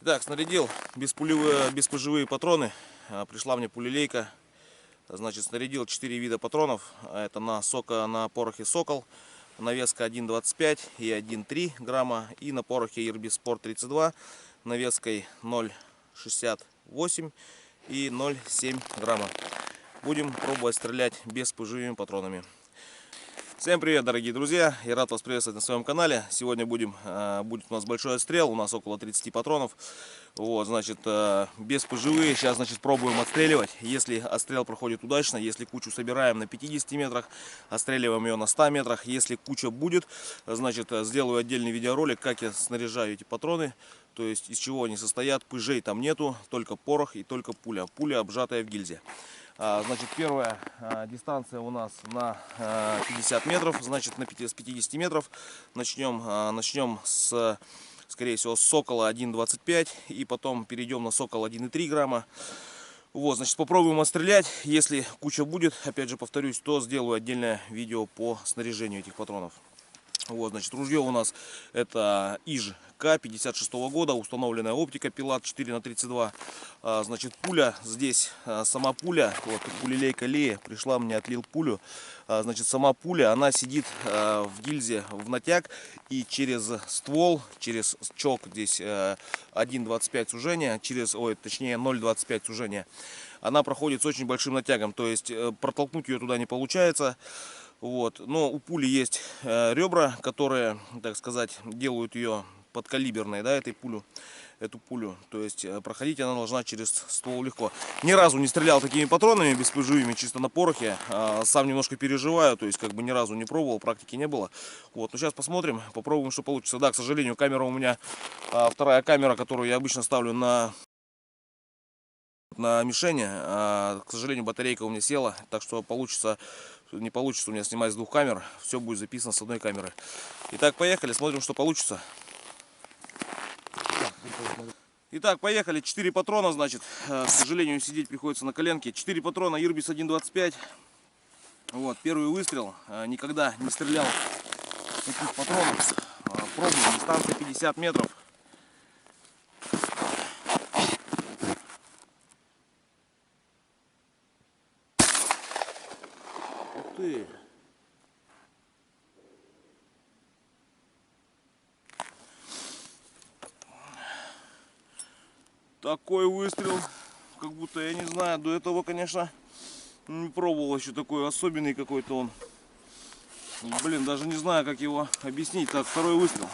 Итак, снарядил беспыжевые патроны. Пришла мне пулелейка. Значит, снарядил 4 вида патронов. Это на порохе Сокол. Навеска 1,25 и 1,3 грамма. И на порохе Ирбис Спорт 32 навеской 0,68 и 0,7 грамма. Будем пробовать стрелять беспыжевыми патронами. Всем привет, дорогие друзья! Я рад вас приветствовать на своем канале. Сегодня будет у нас большой отстрел. У нас около 30 патронов. Вот, значит, беспыжевые. Сейчас, значит, пробуем отстреливать. Если отстрел проходит удачно, если кучу собираем на 50 метрах, отстреливаем ее на 100 метрах. Если куча будет, значит, сделаю отдельный видеоролик, как я снаряжаю эти патроны. То есть, из чего они состоят. Пыжей там нету, только порох и только пуля. Пуля, обжатая в гильзе. Значит, первая дистанция у нас на 50 метров, значит, с 50 метров начнем с, скорее всего, с Сокола 1,25 и потом перейдем на Сокол 1,3 грамма. Вот, значит, попробуем отстрелять. Если куча будет, опять же повторюсь, то сделаю отдельное видео по снаряжению этих патронов. Вот, значит, ружье у нас это ИЖ К 56 года, установленная оптика Пилат 4х32. Значит, пуля здесь, сама пуля, вот пулелейка Лея пришла, мне отлил пулю. Значит, сама пуля, она сидит в гильзе в натяг и через ствол, через чок здесь 1,25 сужения, точнее 0,25 сужения, она проходит с очень большим натягом, то есть протолкнуть ее туда не получается. Вот. Но у пули есть ребра, которые, так сказать, делают ее подкалиберной, да, эту пулю. То есть проходить она должна через ствол легко. Ни разу не стрелял такими патронами беспыжевыми, чисто на порохе. Сам немножко переживаю, то есть как бы ни разу не пробовал, практики не было. Вот, ну сейчас посмотрим, попробуем, что получится. Да, к сожалению, камера у меня, вторая камера, которую я обычно ставлю на мишени, к сожалению, батарейка у меня села, так что не получится у меня снимать с двух камер, все будет записано с одной камеры. Итак, поехали, смотрим, что получится. Итак, поехали, 4 патрона, значит, к сожалению, сидеть приходится на коленке. 4 патрона Ирбис 1,25. Вот, первый выстрел, никогда не стрелял с таких патронов. Пробуем, дистанция 50 метров. Ты. Такой выстрел, как будто, я не знаю, до этого, конечно, не пробовал еще такой особенный какой-то он. Блин, даже не знаю, как его объяснить. Так, второй выстрел.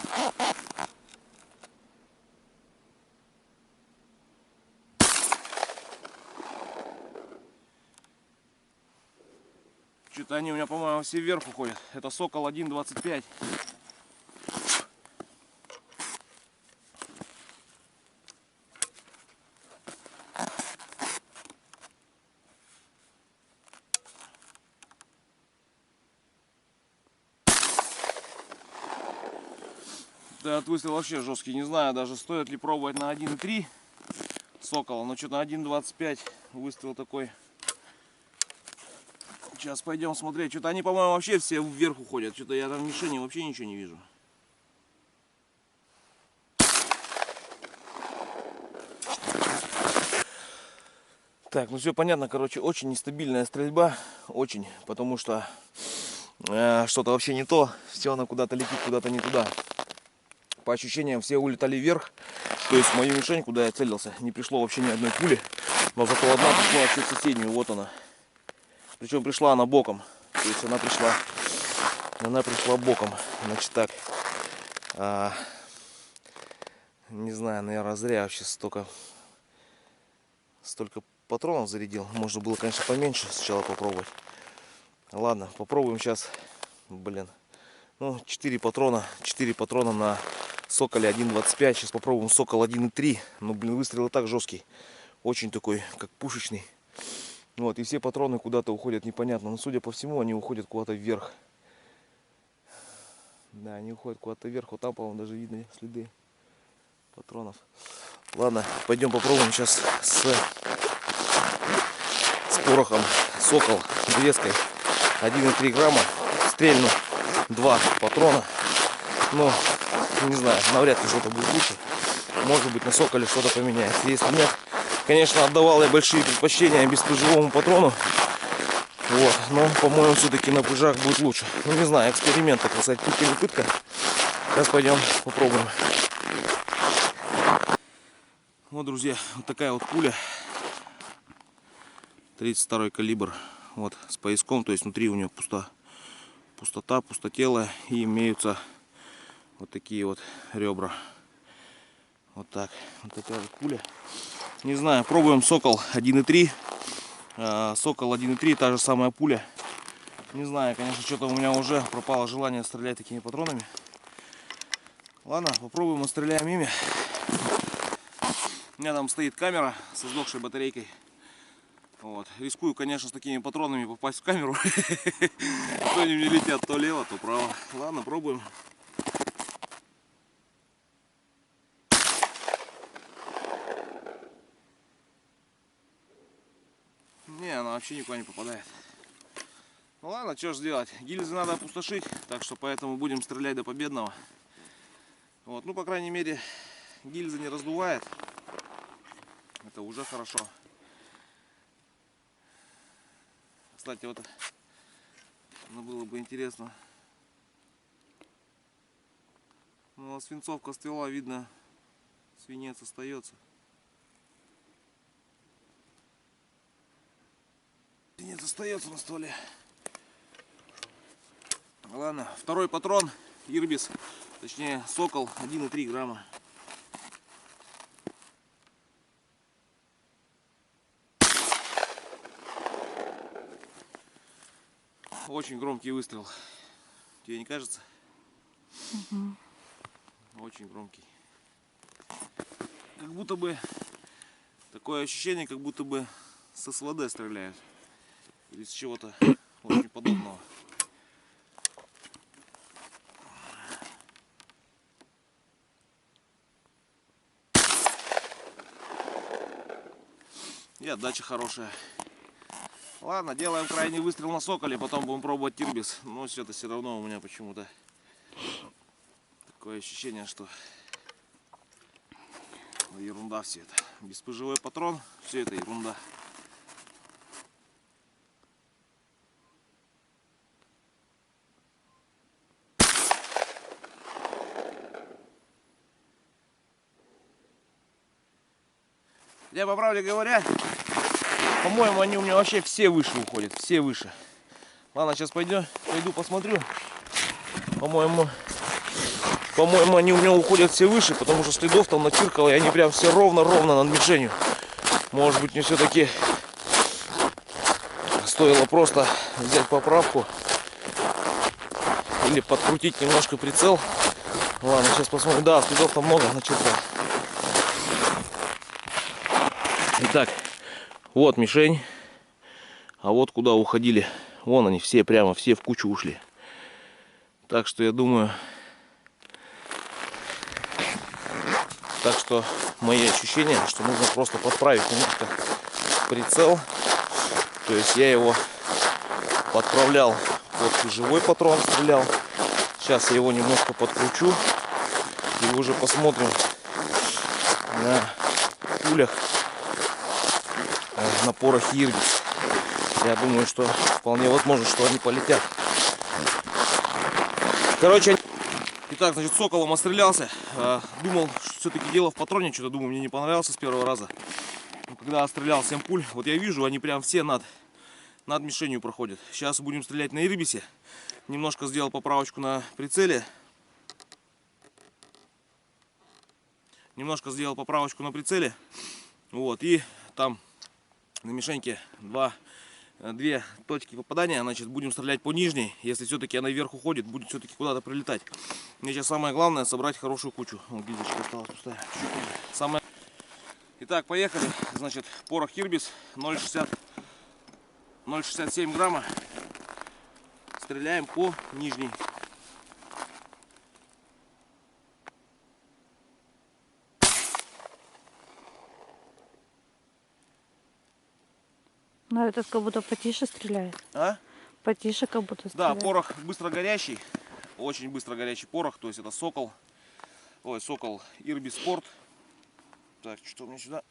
Что-то они у меня, по-моему, все вверх уходят. Это Сокол 1,25. Этот выстрел вообще жесткий. Не знаю, даже стоит ли пробовать на 1,3 Сокола. Но что-то на 1,25 выстрел такой. Сейчас пойдем смотреть. Что-то они, по-моему, вообще все вверх уходят. Что-то я там в мишени вообще ничего не вижу. Так, ну все понятно, короче, очень нестабильная стрельба. Очень, потому что что-то вообще не то. Все она куда-то летит, куда-то не туда. По ощущениям, все улетали вверх. То есть в мою мишень, куда я целился, не пришло вообще ни одной пули. Но зато одна пришла вообще в соседнюю. Вот она. Причем пришла она боком. То есть она пришла боком. Значит так. Не знаю, наверное, зря вообще столько патронов зарядил. Можно было, конечно, поменьше сначала попробовать. Ладно, попробуем сейчас. Блин. Ну, 4 патрона на Соколе 1,25. Сейчас попробуем Сокол 1,3. Ну, блин, выстрел и так жесткий. Очень такой, как пушечный. Вот, и все патроны куда-то уходят непонятно. Но, судя по всему, они уходят куда-то вверх. Да, они уходят куда-то вверх. Вот там, по-моему, даже видны следы патронов. Ладно, пойдем попробуем сейчас с порохом Сокол навеской 1,3 грамма. Стрельну 2 патрона. Но, не знаю, навряд ли что-то будет лучше. может быть, на Соколе что-то поменяется. Если нет, конечно, отдавал я большие предпочтения беспыжевому патрону. Вот, но, по-моему, все-таки на пыжах будет лучше. Ну, не знаю, эксперимент, так сказать, пытка не пытка. Сейчас пойдем попробуем. Вот, друзья, вот такая вот пуля. 32-й калибр. Вот, с пояском, то есть внутри у нее пустота, пустотелая. И имеются вот такие вот ребра. Вот так. Вот такая вот пуля. Не знаю, пробуем Сокол 1.3. Сокол 1.3, та же самая пуля. Не знаю, конечно, что-то у меня уже пропало желание стрелять такими патронами. Ладно, попробуем, стреляем ими. У меня там стоит камера со сдохшей батарейкой. Вот. Рискую, конечно, с такими патронами попасть в камеру. То они мне летят то лево, то право. Ладно, пробуем. Не, она вообще никуда не попадает. Ну ладно, что ж сделать. Гильзы надо опустошить, так что поэтому будем стрелять до победного. Вот, ну, по крайней мере, гильза не раздувает. Это уже хорошо. Кстати, вот было бы интересно. Ну, свинцовка ствола, видно, свинец остается. Свинец остается на стволе. Ладно, второй патрон Ирбис, точнее Сокол 1,3 грамма. Очень громкий выстрел. Тебе не кажется? Угу. Очень громкий. Как будто бы такое ощущение, как будто бы с СВД стреляют. Или с чего-то очень подобного. И отдача хорошая. Ладно, делаем крайний выстрел на Соколе, потом будем пробовать Ирбис. Но это все равно у меня почему-то такое ощущение, что ерунда все это. Беспыжевой патрон, все это ерунда. Я, по правде говоря, по-моему, они у меня вообще все выше уходят, все выше. Ладно, сейчас пойду посмотрю. По-моему, они у меня уходят все выше, потому что следов там начиркало, и они прям все ровно-ровно над мишенью. Может быть, мне все-таки стоило просто взять поправку или подкрутить немножко прицел. Ладно, сейчас посмотрим. Да, следов там много начиркало. Итак, вот мишень. А вот куда уходили. Вон они все, прямо все в кучу ушли. Так что я думаю... Так что мои ощущения, что нужно просто подправить немножко прицел. То есть я его подправлял под живой патрон, стрелял. Сейчас я его немножко подкручу. И уже посмотрим на пулях, на порохе Ирбис. Я думаю, что вполне возможно, что они полетят. Короче, итак, значит, Соколом отстрелялся. Думал, что все-таки дело в патроне. Что-то думаю, мне не понравился с первого раза. Но когда отстрелял 7 пуль, вот я вижу, они прям все над мишенью проходят. Сейчас будем стрелять на Ирбисе. Немножко сделал поправочку на прицеле. Вот, и там на мишеньке две точки попадания. Значит, будем стрелять по нижней. Если все-таки она вверх уходит, будет все-таки куда-то прилетать. Мне сейчас самое главное собрать хорошую кучу. Вот, гильзочка осталась пустая. Итак, поехали. Значит, порох Ирбис 0,67 грамма. Стреляем по нижней. Но этот как будто потише стреляет. А? Потише как будто Да, стреляет. порох быстро горящий. Очень быстро горящий порох. То есть это Сокол Ирбис Спорт. Так, что у меня сюда?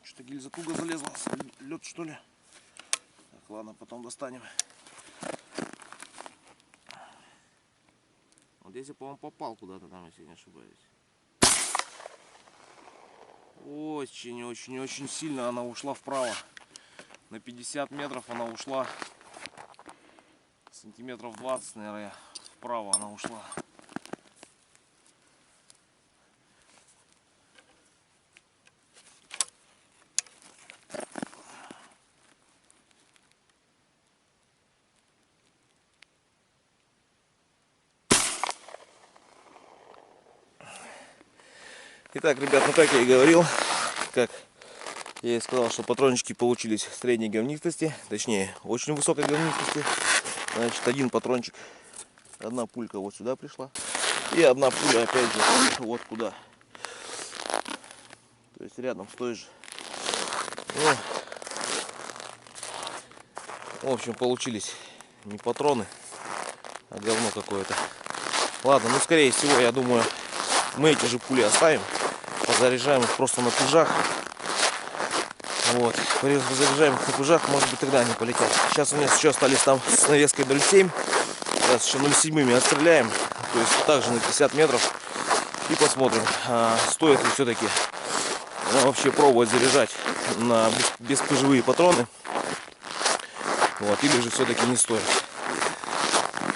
Что-то гильза туго залезла. Лед, что ли? Так, ладно, потом достанем. Вот здесь я, по-моему, попал куда-то там, если не ошибаюсь. Очень сильно она ушла вправо. На 50 метров она ушла. Сантиметров 20, наверное, вправо она ушла. Итак, ребят, ну как я и говорил, как я и сказал, что патрончики получились средней говнистости, точнее, очень высокой говнистости. Значит, один патрончик, одна пулька вот сюда пришла, и одна пуля опять же вот куда. То есть рядом с той же. Ну, в общем, получились не патроны, а говно какое-то. Ладно, ну скорее всего, я думаю, мы эти же пули оставим. Позаряжаем их просто на пыжах. Вот. Позаряжаем их на пыжах, может быть, тогда они полетят. Сейчас у нас еще остались там с навеской 0,7. Сейчас еще 0,7 отстреляем. То есть также на 50 метров. И посмотрим, стоит ли все-таки вообще пробовать заряжать на беспыжевые патроны. Вот. Или же все-таки не стоит.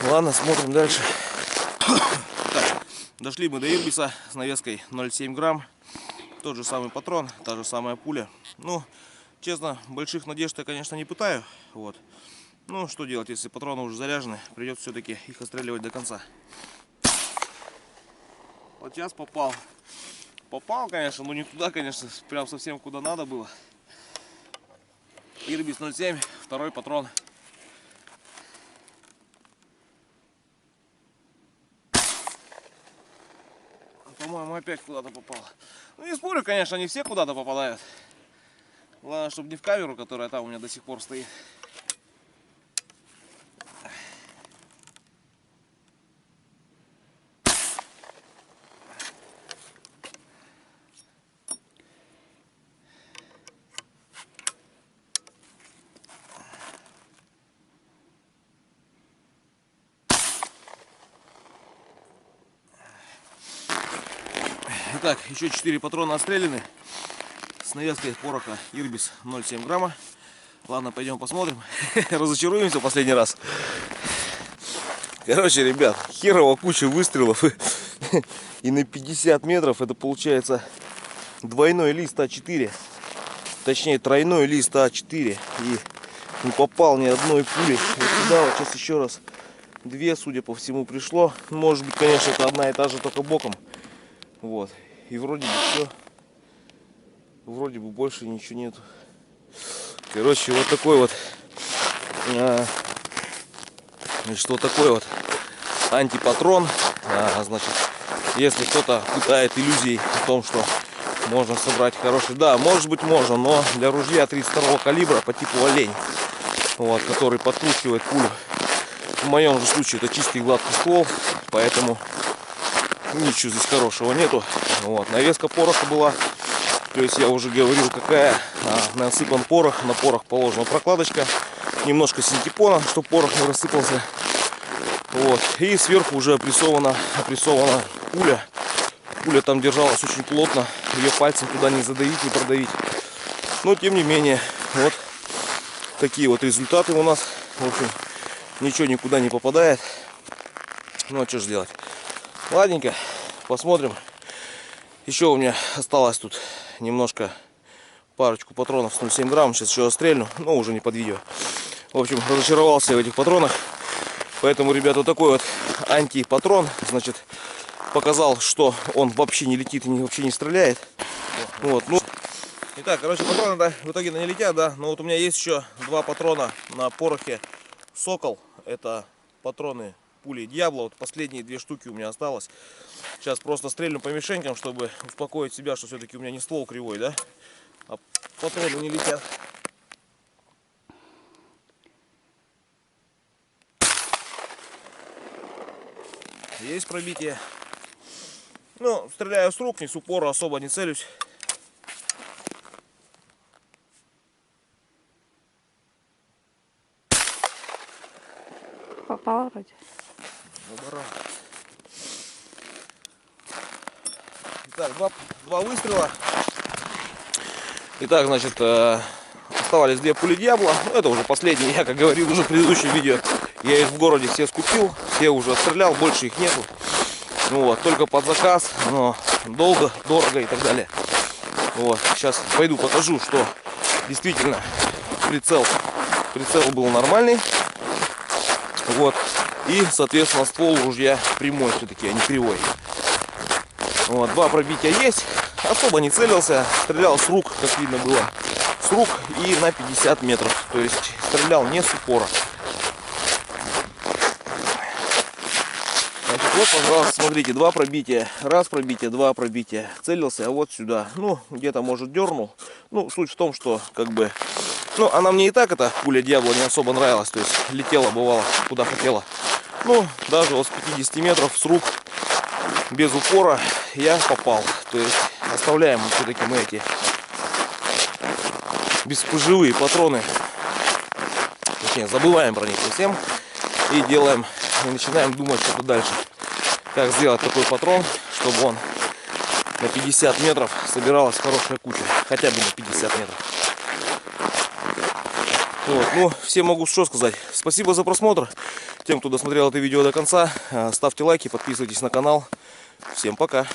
Ладно, смотрим дальше. Так, дошли мы до Ирбиса с навеской 0,7 грамм. Тот же самый патрон, та же самая пуля. Ну, честно, больших надежд я, конечно, не пытаю. Вот. Ну, что делать, если патроны уже заряжены, придется все-таки их отстреливать до конца. Вот сейчас попал. Попал, конечно, но не туда, конечно, прям совсем куда надо было. Ирбис 0,7, второй патрон. По-моему, опять куда-то попал. Ну, не спорю, конечно, они все куда-то попадают. Главное, чтобы не в камеру, которая там у меня до сих пор стоит. Итак, еще 4 патрона отстреляны. С навеской пороха Ирбис 0,7 грамма. Ладно, пойдем посмотрим. Разочаруемся в последний раз. Короче, ребят, херово куча выстрелов. И на 50 метров это получается двойной лист А4. Точнее, тройной лист А4. И не попал ни одной пули. Вот сюда вот сейчас еще раз. Две, судя по всему, пришло. Может быть, конечно, это одна и та же, только боком. Вот. И вроде бы все. Вроде бы больше ничего нету. Короче, вот такой вот. Значит, вот такой вот антипатрон. Значит, если кто-то пытает иллюзий о том, что можно собрать хороший. Да, может быть можно, но для ружья 32-го калибра по типу олень. Вот, который подкручивает пулю. В моем же случае это чистый гладкий ствол. Поэтому ничего здесь хорошего нету. Вот, навеска пороха была. То есть я уже говорил, какая. Насыпан порох, на порох положена прокладочка. Немножко синтепона, чтобы порох не рассыпался. Вот. И сверху уже опрессована пуля. Пуля там держалась очень плотно. Ее пальцем туда не задавить, не продавить. Но тем не менее, вот такие вот результаты у нас. В общем, ничего никуда не попадает. Ну а что же делать? Ладненько, посмотрим. Еще у меня осталось тут немножко, парочку патронов с 0,7 грамм. Сейчас еще отстрельну, но уже не под видео. В общем, разочаровался в этих патронах. Поэтому, ребята, вот такой вот антипатрон. Значит, показал, что он вообще не летит и вообще не стреляет. Вот, ну. Итак, короче, патроны, да, в итоге не летят, да. Но вот у меня есть еще два патрона на порохе Сокол. Это патроны пули Дьябло. Вот последние две штуки у меня осталось. Сейчас просто стрельну по мишенькам, чтобы успокоить себя, что все-таки у меня не ствол кривой, да. А патроны не летят. Есть пробитие. Ну, стреляю с рук, не с упора, особо не целюсь. Попала вроде. Итак, два выстрела. Итак, значит, оставались 2 пули Диабло. Это уже последние, я, как говорил уже в предыдущем видео. Я их в городе все скупил, все уже отстрелял, больше их нету. Ну вот, только под заказ, но долго, дорого и так далее. Вот, сейчас пойду покажу, что действительно прицел был нормальный. Вот, и, соответственно, ствол ружья прямой все-таки, а не кривой. Вот, 2 пробития есть. Особо не целился, стрелял с рук, как видно было. С рук и на 50 метров. То есть стрелял не с упора. Значит, вот, пожалуйста, смотрите, 2 пробития. Раз пробитие, 2 пробития. Целился вот сюда. Ну, где-то, может, дернул. Ну, суть в том, что, как бы... Ну, она мне и так, эта пуля Диабло, не особо нравилась. То есть летела, бывало, куда хотела. Ну, даже вот с 50 метров с рук, без упора, я попал. То есть оставляем все-таки мы эти беспоживые патроны. Точнее, забываем про них совсем. И делаем, и начинаем думать, что дальше. Как сделать такой патрон, чтобы он на 50 метров собиралась хорошая куча. Хотя бы на 50 метров. Вот, ну, всем могу что сказать. Спасибо за просмотр. Тем, кто досмотрел это видео до конца, ставьте лайки, подписывайтесь на канал. Всем пока.